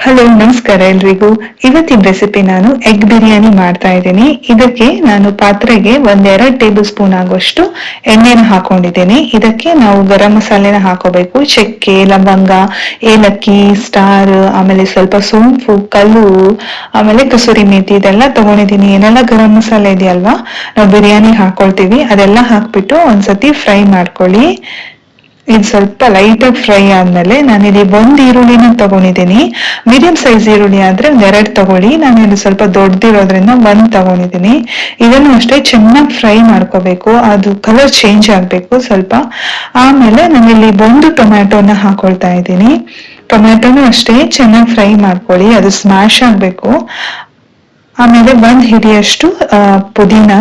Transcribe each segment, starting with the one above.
Hello, ನಮಸ್ಕಾರ ಎಲ್ರಿಗೂ. ಇವತ್ತಿನ ರೆಸಿಪಿ ನಾನು ಎಗ್ ಬಿರಿಯಾನಿ ಮಾಡ್ತಾ ಇದ್ದೀನಿ. ಇದಕ್ಕೆ ನಾನು ಪಾತ್ರೆಗೆ 1-2 ಟೇಬಲ್ ಸ್ಪೂನ್ ಆಗುವಷ್ಟು ಎಣ್ಣೆನ ಹಾಕೊಂಡಿದ್ದೀನಿ. ಇದಕ್ಕೆ ನಾವು ಗರಂ ಮಸಾಲೆನ ಹಾಕೋಬೇಕು. ಚಕ್ಕೆ, ಲವಂಗ, ಏಲಕ್ಕಿ, ಸ್ಟಾರ್, ಆಮೇಲೆ ಸ್ವಲ್ಪ ಸೋಂಪು, ಕಲ್ಲು, ಆಮೇಲೆ ಕಸೂರಿ ಮೇಥಿ ಇದೆಲ್ಲ ತಗೊಂಡಿದ್ದೀನಿ. ಏನೆಲ್ಲ ಗರಂ ಮಸಾಲೆ ಇದೆಯಲ್ವಾ, ನಾವು ಬಿರಿಯಾನಿ ಹಾಕೊಳ್ತೀವಿ, ಅದೆಲ್ಲ ಹಾಕ್ಬಿಟ್ಟು ಒಂದ್ಸತಿ ಫ್ರೈ ಮಾಡ್ಕೊಳ್ಳಿ. ಇದು ಸ್ವಲ್ಪ ಲೈಟ್ ಆಗಿ ಫ್ರೈ ಆದ್ಮೇಲೆ ನಾನಿಲ್ಲಿ 1 ಈರುಳ್ಳಿನ ತಗೊಂಡಿದ್ದೀನಿ. ಮೀಡಿಯಂ ಸೈಜ್ ಈರುಳ್ಳಿ ಆದ್ರೆ 2 ತಗೊಳ್ಳಿ. ನಾನು ಇದು ಸ್ವಲ್ಪ ದೊಡ್ಡದಿರೋದ್ರಿಂದ 1 ತಗೊಂಡಿದ್ದೀನಿ. ಇದನ್ನು ಅಷ್ಟೇ ಚೆನ್ನಾಗಿ ಫ್ರೈ ಮಾಡ್ಕೋಬೇಕು, ಅದು ಕಲರ್ ಚೇಂಜ್ ಆಗ್ಬೇಕು ಸ್ವಲ್ಪ. ಆಮೇಲೆ ನಾನಿಲ್ಲಿ 1 ಟೊಮ್ಯಾಟೋನ ಹಾಕೊಳ್ತಾ ಇದ್ದೀನಿ. ಟೊಮ್ಯಾಟೋನು ಅಷ್ಟೇ ಚೆನ್ನಾಗಿ ಫ್ರೈ ಮಾಡ್ಕೊಳ್ಳಿ, ಅದು ಸ್ಮ್ಯಾಶ್ ಆಗ್ಬೇಕು. ಆಮೇಲೆ 1 ಹಿಡಿಯಷ್ಟು ಪುದೀನ,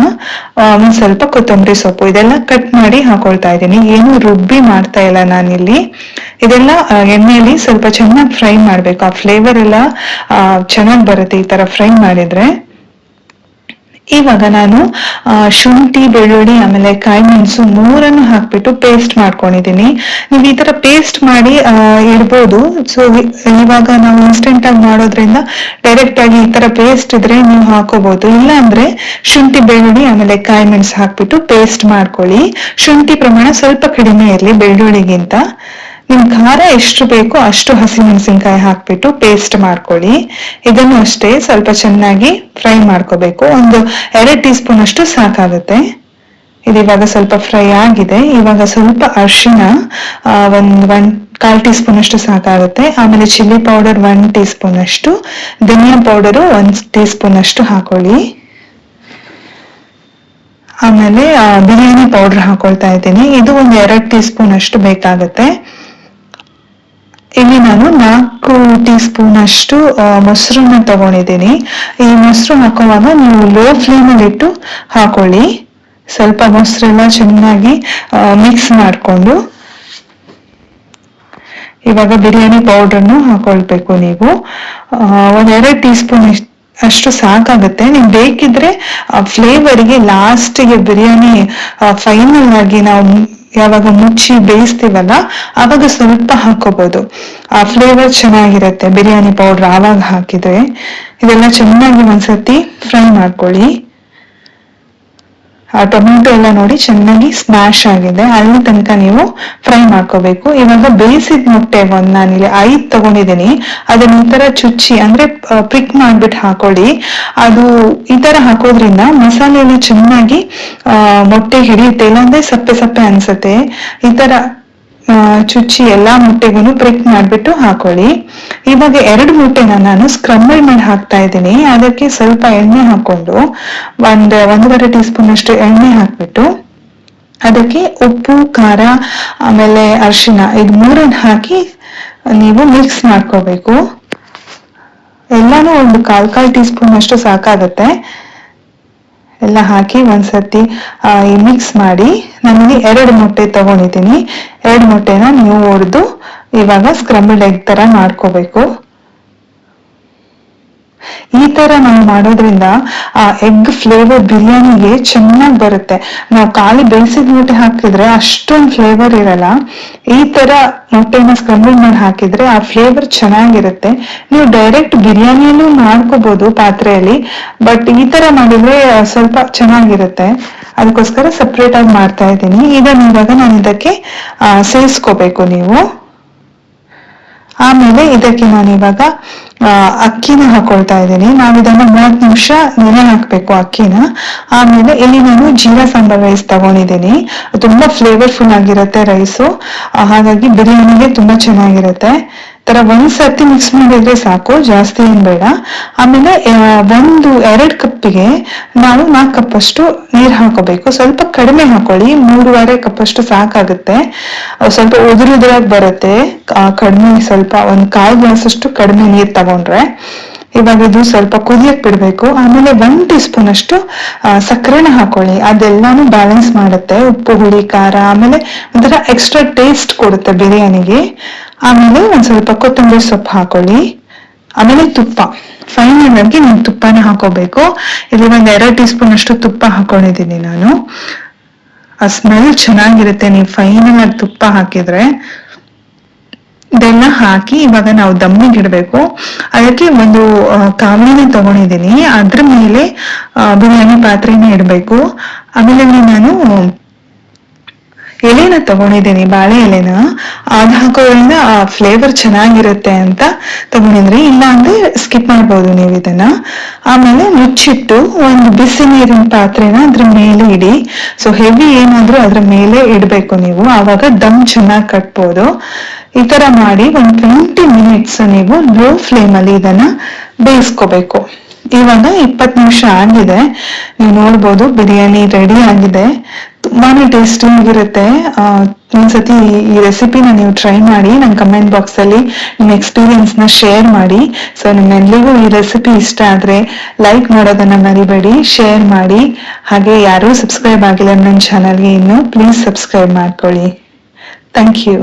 ಒಂದ್ ಸ್ವಲ್ಪ ಕೊತ್ತಂಬರಿ ಸೊಪ್ಪು, ಇದೆಲ್ಲ ಕಟ್ ಮಾಡಿ ಹಾಕೊಳ್ತಾ ಇದ್ದೀನಿ. ಏನು ರುಬ್ಬಿ ಮಾಡ್ತಾ ಇಲ್ಲ ನಾನಿಲ್ಲಿ. ಇದೆಲ್ಲ ಎಣ್ಣೆಯಲ್ಲಿ ಸ್ವಲ್ಪ ಚೆನ್ನಾಗಿ ಫ್ರೈ ಮಾಡ್ಬೇಕು, ಆ ಫ್ಲೇವರ್ ಎಲ್ಲ ಚೆನ್ನಾಗಿ ಬರುತ್ತೆ ಈ ತರ ಫ್ರೈ ಮಾಡಿದ್ರೆ. ಇವಾಗ ನಾನು ಶುಂಠಿ, ಬೆಳ್ಳುಳ್ಳಿ, ಆಮೇಲೆ ಕಾಯಿ ಮೆಣಸು 3 ಹಾಕ್ಬಿಟ್ಟು ಪೇಸ್ಟ್ ಮಾಡ್ಕೊಂಡಿದ್ದೀನಿ. ನೀವು ಈ ತರ ಪೇಸ್ಟ್ ಮಾಡಿ ಇಡ್ಬೋದು. ಸೊ ಇವಾಗ ನಾವು ಇನ್ಸ್ಟೆಂಟ್ ಆಗಿ ಮಾಡೋದ್ರಿಂದ ಡೈರೆಕ್ಟ್ ಆಗಿ ಈ ತರ ಪೇಸ್ಟ್ ಇದ್ರೆ ನೀವು ಹಾಕೋಬಹುದು. ಇಲ್ಲ ಅಂದ್ರೆ ಶುಂಠಿ, ಬೆಳ್ಳುಳ್ಳಿ, ಆಮೇಲೆ ಕಾಯಿ ಮೆಣಸು ಹಾಕ್ಬಿಟ್ಟು ಪೇಸ್ಟ್ ಮಾಡ್ಕೊಳ್ಳಿ. ಶುಂಠಿ ಪ್ರಮಾಣ ಸ್ವಲ್ಪ ಕಡಿಮೆ ಇರಲಿ ಬೆಳ್ಳುಳ್ಳಿಗಿಂತ. ನಿಮ್ ಖಾರ ಎಷ್ಟು ಬೇಕೋ ಅಷ್ಟು ಹಸಿಮೆಣಸಿನ್ಕಾಯಿ ಹಾಕ್ಬಿಟ್ಟು ಪೇಸ್ಟ್ ಮಾಡ್ಕೊಳ್ಳಿ. ಇದನ್ನು ಅಷ್ಟೇ ಸ್ವಲ್ಪ ಚೆನ್ನಾಗಿ ಫ್ರೈ ಮಾಡ್ಕೋಬೇಕು. 1-2 ಟೀಸ್ಪೂನ್ ಅಷ್ಟು ಸಾಕಾಗುತ್ತೆ. ಇದು ಇವಾಗ ಸ್ವಲ್ಪ ಫ್ರೈ ಆಗಿದೆ. ಇವಾಗ ಸ್ವಲ್ಪ ಅರಿಶಿನ, ಒಂದ್ 1/4 ಟೀಸ್ಪೂನ್ ಅಷ್ಟು ಸಾಕಾಗುತ್ತೆ. ಆಮೇಲೆ ಚಿಲ್ಲಿ ಪೌಡರ್ 1 ಟೀಸ್ಪೂನ್ ಅಷ್ಟು, ಧನಿಯಾ ಪೌಡರು 1 ಟೀಸ್ಪೂನ್ ಅಷ್ಟು ಹಾಕೊಳ್ಳಿ. ಆಮೇಲೆ ಬಿರಿಯಾನಿ ಪೌಡರ್ ಹಾಕೊಳ್ತಾ ಇದ್ದೀನಿ. ಇದು 1-2 ಟೀಸ್ಪೂನ್ ಅಷ್ಟು ಬೇಕಾಗುತ್ತೆ. ಇಲ್ಲಿ ನಾನು 4 ಟೀಸ್ಪೂನ್ ಅಷ್ಟು ಮೊಸರನ್ನ ತಗೊಂಡಿದ್ದೀನಿ. ಈ ಮೊಸರು ಹಾಕುವಾಗ ನೀವು ಲೋ ಫ್ಲೇಮ್ ಅಲ್ಲಿ ಇಟ್ಟು ಹಾಕೊಳ್ಳಿ. ಸ್ವಲ್ಪ ಮೊಸರೆಲ್ಲ ಚೆನ್ನಾಗಿ ಮಿಕ್ಸ್ ಮಾಡಿಕೊಂಡು ಇವಾಗ ಬಿರಿಯಾನಿ ಪೌಡರ್ನು ಹಾಕೊಳ್ಬೇಕು. ನೀವು 1-2 ಟೀಸ್ಪೂನ್ ಅಷ್ಟು ಸಾಕಾಗುತ್ತೆ. ನೀವು ಬೇಕಿದ್ರೆ ಫ್ಲೇವರ್ಗೆ ಲಾಸ್ಟ್ಗೆ ಬಿರಿಯಾನಿ ಫೈನಲ್ ಆಗಿ ನಾವು ಯಾವಾಗ ಮುಚ್ಚಿ ಬೇಯಿಸ್ತೀವಲ್ಲ ಆವಾಗ ಸ್ವಲ್ಪ ಹಾಕೋಬಹುದು. ಆ ಫ್ಲೇವರ್ ಚೆನ್ನಾಗಿರುತ್ತೆ ಬಿರಿಯಾನಿ ಪೌಡರ್ ಆವಾಗ ಹಾಕಿದ್ರೆ. ಇದೆಲ್ಲ ಚೆನ್ನಾಗಿ ಒಂದ್ಸತಿ ಫ್ರೈ ಮಾಡ್ಕೊಳ್ಳಿ. ಆ ಟೊಮೆಟೊ ಎಲ್ಲ ನೋಡಿ ಚೆನ್ನಾಗಿ ಸ್ಮ್ಯಾಶ್ ಆಗಿದೆ, ಅಲ್ಲಿ ತನಕ ನೀವು ಫ್ರೈ ಮಾಡ್ಕೋಬೇಕು. ಇವಾಗ ಬೇಯಿಸಿದ ಮೊಟ್ಟೆ ನಾನಿಲ್ಲಿ 5 ತಗೊಂಡಿದ್ದೀನಿ. ಅದನ್ನ ಈ ತರ ಚುಚ್ಚಿ ಅಂದ್ರೆ ಪ್ರಿಕ್ ಮಾಡ್ಬಿಟ್ಟು ಹಾಕೊಳ್ಳಿ. ಅದು ಈ ತರ ಹಾಕೋದ್ರಿಂದ ಮಸಾಲೆ ಎಲ್ಲ ಚೆನ್ನಾಗಿ ಮೊಟ್ಟೆ ಹಿಡಿಯುತ್ತೆ, ಇಲ್ಲಾಂದ್ರೆ ಸಪ್ಪೆ ಸಪ್ಪೆ ಅನ್ಸುತ್ತೆ. ಈ ತರ ಚುಚ್ಚಿ ಎಲ್ಲಾ ಮೊಟ್ಟೆಗೂ ಪ್ರಿಕ್ ಮಾಡ್ಬಿಟ್ಟು ಹಾಕೊಳ್ಳಿ. ಇವಾಗ 2 ಮೊಟ್ಟೆನ ನಾನು ಸ್ಕ್ರಂಬಲ್ ಮಾಡಿ ಹಾಕ್ತಾ ಇದ್ದೀನಿ. ಅದಕ್ಕೆ ಸ್ವಲ್ಪ ಎಣ್ಣೆ ಹಾಕೊಂಡು 1-1.5 ಟೀಸ್ಪೂನ್ ಅಷ್ಟು ಎಣ್ಣೆ ಹಾಕ್ಬಿಟ್ಟು ಅದಕ್ಕೆ ಉಪ್ಪು, ಖಾರ, ಆಮೇಲೆ ಅರಿಶಿನ ಇದು 3 ಹಾಕಿ ನೀವು ಮಿಕ್ಸ್ ಮಾಡ್ಕೋಬೇಕು. ಎಲ್ಲಾನು 1-1/4 ಟೀಸ್ಪೂನ್ ಅಷ್ಟು ಸಾಕಾಗತ್ತೆ. ಎಲ್ಲ ಹಾಕಿ ಒಂದ್ಸತಿ ಮಿಕ್ಸ್ ಮಾಡಿ. ನಾನಿಲ್ಲಿ 2 ಮೊಟ್ಟೆ ತಗೊಂಡಿದ್ದೀನಿ. 2 ಮೊಟ್ಟೆನ ನೀವು ಒಡೆದು ಇವಾಗ ಸ್ಕ್ರಂಬಲ್ಡ್ ಎಗ್ ತರ ಮಾಡ್ಕೋಬೇಕು. ಈ ತರ ನಾವು ಮಾಡೋದ್ರಿಂದ ಆ ಎಗ್ ಫ್ಲೇವರ್ ಬಿರಿಯಾನಿಗೆ ಚೆನ್ನಾಗಿ ಬರುತ್ತೆ. ನಾವು ಖಾಲಿ ಬೇಯಿಸಿದ ಮೊಟ್ಟೆ ಹಾಕಿದ್ರೆ ಅಷ್ಟೊಂದು ಫ್ಲೇವರ್ ಇರಲ್ಲ. ಈ ತರ ಮೊಟ್ಟೆನ ಸ್ಕ್ರಂಬಲ್ ಮಾಡಿ ಹಾಕಿದ್ರೆ ಆ ಫ್ಲೇವರ್ ಚೆನ್ನಾಗಿರುತ್ತೆ. ನೀವು ಡೈರೆಕ್ಟ್ ಬಿರಿಯಾನಿಯಲ್ಲೂ ಮಾಡ್ಕೋಬಹುದು ಪಾತ್ರೆಯಲ್ಲಿ, ಬಟ್ ಈ ತರ ಮಾಡಿದ್ರೆ ಸ್ವಲ್ಪ ಚೆನ್ನಾಗಿರುತ್ತೆ. ಅದಕ್ಕೋಸ್ಕರ ಸಪ್ರೇಟ್ ಆಗಿ ಮಾಡ್ತಾ ಇದ್ದೀನಿ. ಇವಾಗ ನಾನು ಇದಕ್ಕೆ ಸೇರಿಸ್ಕೋಬೇಕು ನೀವು. ಆಮೇಲೆ ಇದಕ್ಕೆ ನಾನು ಇವಾಗ ಅಕ್ಕಿನ ಹಾಕೊಳ್ತಾ ಇದ್ದೀನಿ. ನಾವು ಇದನ್ನ 30 ನಿಮಿಷ ನೆನೆ ಹಾಕ್ಬೇಕು ಅಕ್ಕಿನ. ಆಮೇಲೆ ಇಲ್ಲಿ ನಾನು ಜೀರಾ ಸಾಂಬಾರ್ ರೈಸ್ ತಗೊಂಡಿದ್ದೀನಿ. ತುಂಬಾ ಫ್ಲೇವರ್ಫುಲ್ ಆಗಿರುತ್ತೆ ರೈಸು, ಹಾಗಾಗಿ ಬಿರಿಯಾನಿಗೆ ತುಂಬಾ ಚೆನ್ನಾಗಿರುತ್ತೆ. ತರ ಒಂದ್ಸತಿ ಮಿಕ್ಸ್ ಮಾಡಿದ್ರೆ ಸಾಕು, ಜಾಸ್ತಿ ಏನ್ ಬೇಡ. ಆಮೇಲೆ 1-2 ಕಪ್ಪಿಗೆ ನಾವು 4 ಕಪ್ ಅಷ್ಟು ನೀರ್ ಹಾಕೋಬೇಕು. ಸ್ವಲ್ಪ ಕಡಿಮೆ ಹಾಕೊಳ್ಳಿ, 3.5 ಕಪ್ ಅಷ್ಟು ಸಾಕಾಗುತ್ತೆ. ಸ್ವಲ್ಪ ಉದುರುದ್ರಾಗಿ ಬರುತ್ತೆ. ಕಡಿಮೆ ಸ್ವಲ್ಪ 1/4 ಗ್ಲಾಸ್ ಅಷ್ಟು ಕಡಿಮೆ ನೀರ್ ತಗೊಂಡ್ರೆ. ಇವಾಗ ಇದು ಸ್ವಲ್ಪ ಕುದಿಯಕ್ ಬಿಡ್ಬೇಕು. ಆಮೇಲೆ 1 ಟೀಸ್ಪೂನ್ ಅಷ್ಟು ಸಕ್ಕರೆನ ಹಾಕೊಳ್ಳಿ. ಅದೆಲ್ಲಾನು ಬ್ಯಾಲೆನ್ಸ್ ಮಾಡುತ್ತೆ, ಉಪ್ಪು, ಹುಳಿ, ಖಾರ, ಆಮೇಲೆ ಒಂಥರ ಎಕ್ಸ್ಟ್ರಾ ಟೇಸ್ಟ್ ಕೊಡುತ್ತೆ ಬಿರಿಯಾನಿಗೆ. ಆಮೇಲೆ ಒಂದ್ ಸ್ವಲ್ಪ ಕೊತ್ತಂಬರಿ ಸೊಪ್ಪು ಹಾಕೊಳ್ಳಿ. ಆಮೇಲೆ ತುಪ್ಪ, ಫೈನಲ್ ಆಗಿ ನೀವು ತುಪ್ಪನ ಹಾಕೋಬೇಕು. ಇಲ್ಲಿ 1-2 ಟೀಸ್ಪೂನ್ ಅಷ್ಟು ತುಪ್ಪ ಹಾಕೊಂಡಿದ್ದೀನಿ ನಾನು. ಆ ಸ್ಮೆಲ್ ಚೆನ್ನಾಗಿರುತ್ತೆ ನೀವು ಫೈನಲ್ ಆಗಿ ತುಪ್ಪ ಹಾಕಿದ್ರೆ. ಇದೆಲ್ಲ ಹಾಕಿ ಇವಾಗ ನಾವು ದಮ್ಮಿಗೆ ಇಡಬೇಕು. ಅದಕ್ಕೆ ಒಂದು ಕಾವಲಿನ ತಗೊಂಡಿದ್ದೀನಿ, ಅದ್ರ ಮೇಲೆ ಬಿರಿಯಾನಿ ಪಾತ್ರೆನ ಇಡಬೇಕು. ಆಮೇಲೆ ನಾನು ಎಲೆನ ತಗೊಂಡಿದ್ದೀನಿ, ಬಾಳೆ ಎಲೆನ. ಅದ್ ಹಾಕೋದ್ರಿಂದ ಆ ಫ್ಲೇವರ್ ಚೆನ್ನಾಗಿರುತ್ತೆ ಅಂತ ತಗೊಂಡಿದ್ರಿ, ಇಲ್ಲ ಅಂದ್ರೆ ಸ್ಕಿಪ್ ಮಾಡ್ಬೋದು ನೀವು ಇದನ್ನ. ಆಮೇಲೆ ಮುಚ್ಚಿಟ್ಟು ಒಂದು ಬಿಸಿ ನೀರಿನ ಪಾತ್ರೆನ ಅದ್ರ ಮೇಲೆ ಇಡಿ. ಸೊ ಹೆವಿ ಏನಾದ್ರೂ ಅದ್ರ ಮೇಲೆ ಇಡ್ಬೇಕು ನೀವು, ಆವಾಗ ದಮ್ ಚೆನ್ನಾಗಿ ಕಟ್ಬೋದು. ಈ ತರ ಮಾಡಿ ಒಂದು 20 ಮಿನಿಟ್ಸ್ ನೀವು ಲೋ ಫ್ಲೇಮ್ ಅಲ್ಲಿ ಇದನ್ನ ಬೇಯಿಸ್ಕೋಬೇಕು. ಇವಾಗ 20 ನಿಮಿಷ ಆಗಿದೆ, ನೀವು ನೋಡ್ಬೋದು ಬಿರಿಯಾನಿ ರೆಡಿ ಆಗಿದೆ. ತುಂಬಾನೇ ಟೇಸ್ಟಿ ಆಗಿರುತ್ತೆ. ಒಂದ್ಸತಿ ಈ ರೆಸಿಪಿನ ನೀವು ಟ್ರೈ ಮಾಡಿ, ನನ್ನ ಕಮೆಂಟ್ ಬಾಕ್ಸ್ ಅಲ್ಲಿ ನಿಮ್ಮ ಎಕ್ಸ್ಪೀರಿಯನ್ಸ್ ನ ಶೇರ್ ಮಾಡಿ. ಸೊ ನಿಮ್ಮೆಲ್ಲರಿಗೂ ಈ ರೆಸಿಪಿ ಇಷ್ಟ ಆದ್ರೆ ಲೈಕ್ ಮಾಡೋದನ್ನ ಮರಿಬೇಡಿ, ಶೇರ್ ಮಾಡಿ. ಹಾಗೆ ಯಾರು ಸಬ್ಸ್ಕ್ರೈಬ್ ಆಗಿಲ್ಲ ನನ್ನ ಚಾನಲ್ಗೆ ಇನ್ನು, ಪ್ಲೀಸ್ ಸಬ್ಸ್ಕ್ರೈಬ್ ಮಾಡ್ಕೊಳ್ಳಿ. Thank you.